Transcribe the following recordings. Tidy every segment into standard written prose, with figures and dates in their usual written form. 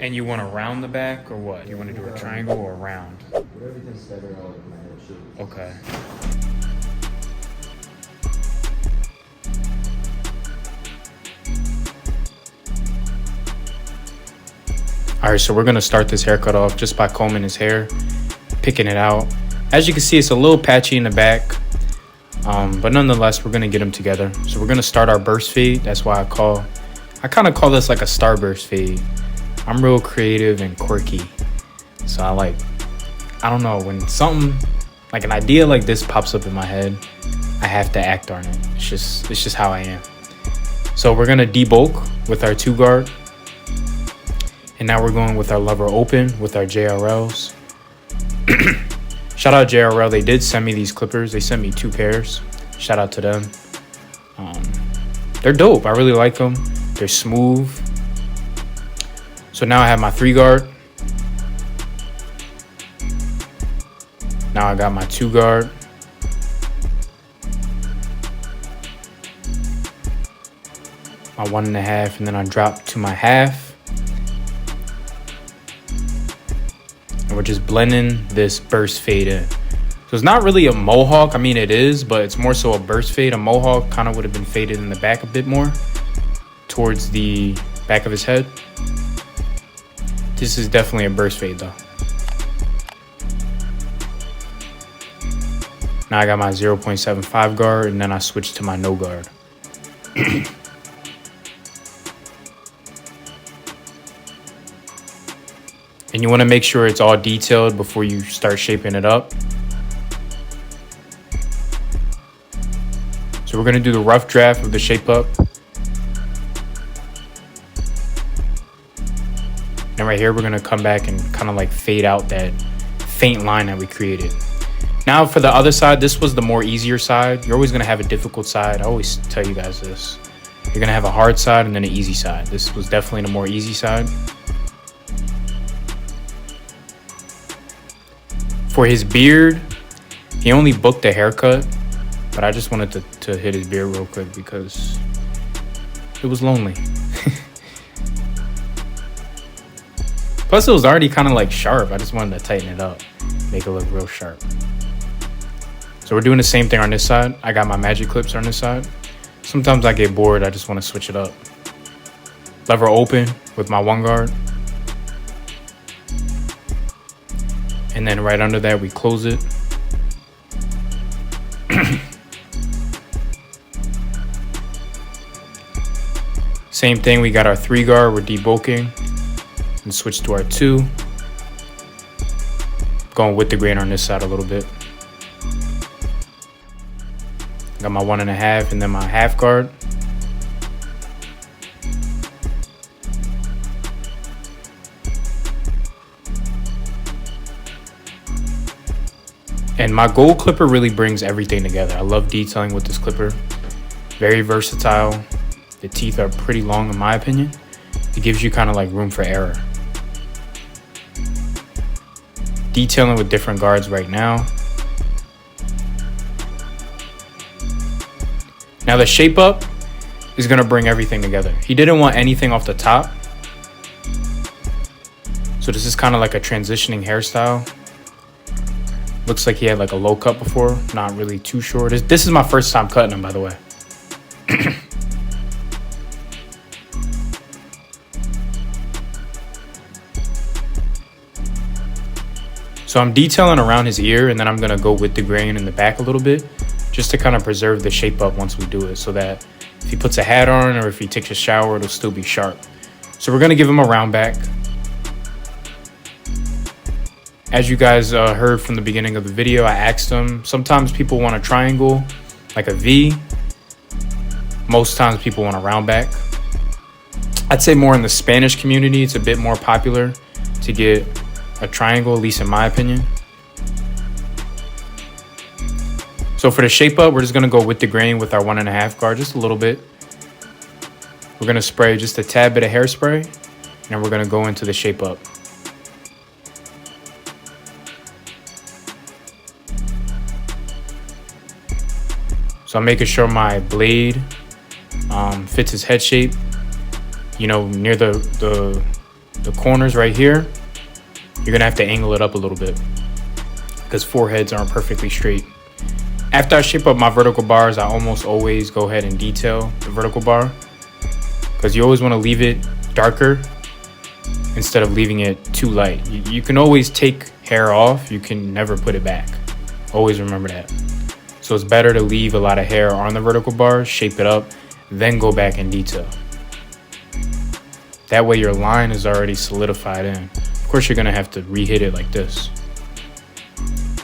And you want to round the back or what? You want to do a triangle or a round? Whatever can set her out in my head should. Okay. All right, so we're gonna start this haircut off just by combing his hair, picking it out. As you can see, it's a little patchy in the back, but nonetheless, we're gonna get them together. So we're gonna start our burst fade. That's why I kind of call this like a starburst fade. I'm real creative and quirky. So I don't know, when something, like an idea like this pops up in my head, I have to act on it. It's just how I am. So we're gonna debulk with our 2 guard. And now we're going with our lever open with our JRLs. Shout out JRL, they did send me these clippers. They sent me 2 pairs. Shout out to them. They're dope, I really like them. They're smooth. So now I have my 3 guard. Now I got my 2 guard. My 1.5, and then I drop to my half. And we're just blending this burst fade in. So it's not really a mohawk. I mean, it is, but it's more so a burst fade. A mohawk kind of would have been faded in the back a bit more towards the back of his head. This is definitely a burst fade though. Now I got my 0.75 guard, and then I switch to my no guard. And you want to make sure it's all detailed before you start shaping it up. So we're going to do the rough draft of the shape up. And right here, we're going to come back and kind of like fade out that faint line that we created. Now for the other side, this was the more easier side. You're always going to have a difficult side. I always tell you guys this. You're going to have a hard side and then an easy side. This was definitely the more easy side. For his beard, he only booked a haircut, but I just wanted to hit his beard real quick because it was lonely. Plus, it was already kind of like sharp. I just wanted to tighten it up, make it look real sharp. So we're doing the same thing on this side. I got my magic clips on this side. Sometimes I get bored. I just want to switch it up. Lever open with my 1 guard. And then right under that, we close it. Same thing, we got our 3 guard, we're debulking. And switch to our 2. Going with the grain on this side a little bit. Got my 1.5 and then my half guard. And my gold clipper really brings everything together. I love detailing with this clipper. Very versatile. The teeth are pretty long in my opinion. It gives you kind of like room for error. Detailing with different guards right now. Now the shape up is gonna bring everything together. He didn't want anything off the top. So this is kind of like a transitioning hairstyle. Looks like he had like a low cut before. Not really too sure. This is my first time cutting him, by the way. So I'm detailing around his ear, and then I'm gonna go with the grain in the back a little bit, just to kind of preserve the shape up once we do it, so that if he puts a hat on or if he takes a shower, it'll still be sharp. So we're gonna give him a round back. As you guys heard from the beginning of the video, I asked them, sometimes people want a triangle, like a V. Most times people want a round back. I'd say more in the Spanish community, it's a bit more popular to get a triangle, at least in my opinion. So for the shape up, we're just gonna go with the grain with our 1.5 guard, just a little bit. We're gonna spray just a tad bit of hairspray, and then we're gonna go into the shape up. So I'm making sure my blade fits his head shape, you know, near the The corners right here, you're gonna have to angle it up a little bit because foreheads aren't perfectly straight. After I shape up my vertical bars, I almost always go ahead and detail the vertical bar because you always want to leave it darker instead of leaving it too light. You can always take hair off, you can never put it back. Always remember that. So it's better to leave a lot of hair on the vertical bar, shape it up, then go back and detail. That way your line is already solidified in. Of course, you're gonna have to re-hit it like this.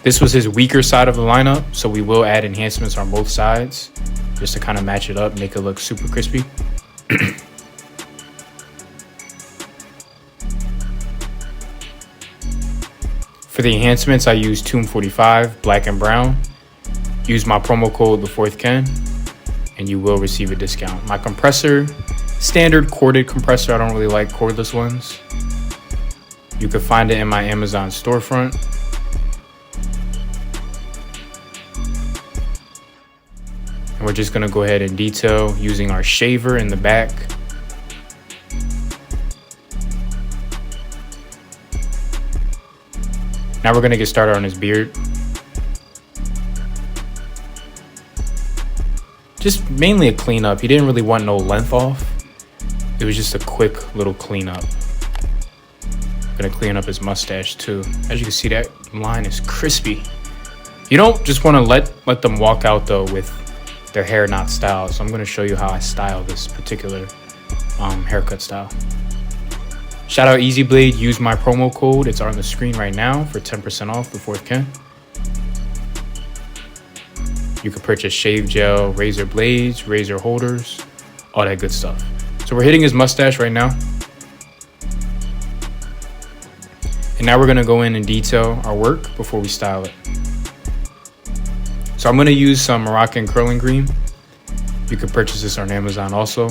This was his weaker side of the lineup, so we will add enhancements on both sides just to kind of match it up, make it look super crispy. For the enhancements, I use Tomb 45, black and brown. Use my promo code the4thken and you will receive a discount. My compressor, standard corded compressor. I don't really like cordless ones. You can find it in my Amazon storefront. And we're just gonna go ahead and detail using our shaver in the back. Now we're gonna get started on his beard. Just mainly a cleanup. He didn't really want no length off. It was just a quick little cleanup. Gonna clean up his mustache too. As you can see, that line is crispy. You don't just wanna let them walk out though with their hair not styled. So I'm gonna show you how I style this particular haircut style. Shout out Easy Blade, use my promo code. It's on the screen right now for 10% off the4thken. You can purchase shave gel, razor blades, razor holders, all that good stuff. So we're hitting his mustache right now. And now we're gonna go in and detail our work before we style it. So I'm gonna use some Moroccan curling cream. You can purchase this on Amazon also.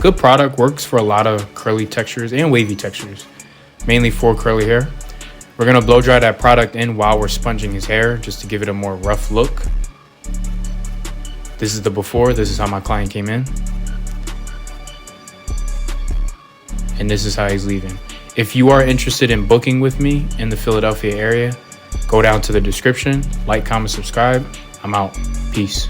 Good product, works for a lot of curly textures and wavy textures, mainly for curly hair. We're gonna blow dry that product in while we're sponging his hair just to give it a more rough look. This is the before, this is how my client came in. And this is how he's leaving. If you are interested in booking with me in the Philadelphia area, go down to the description, like, comment, subscribe. I'm out. Peace.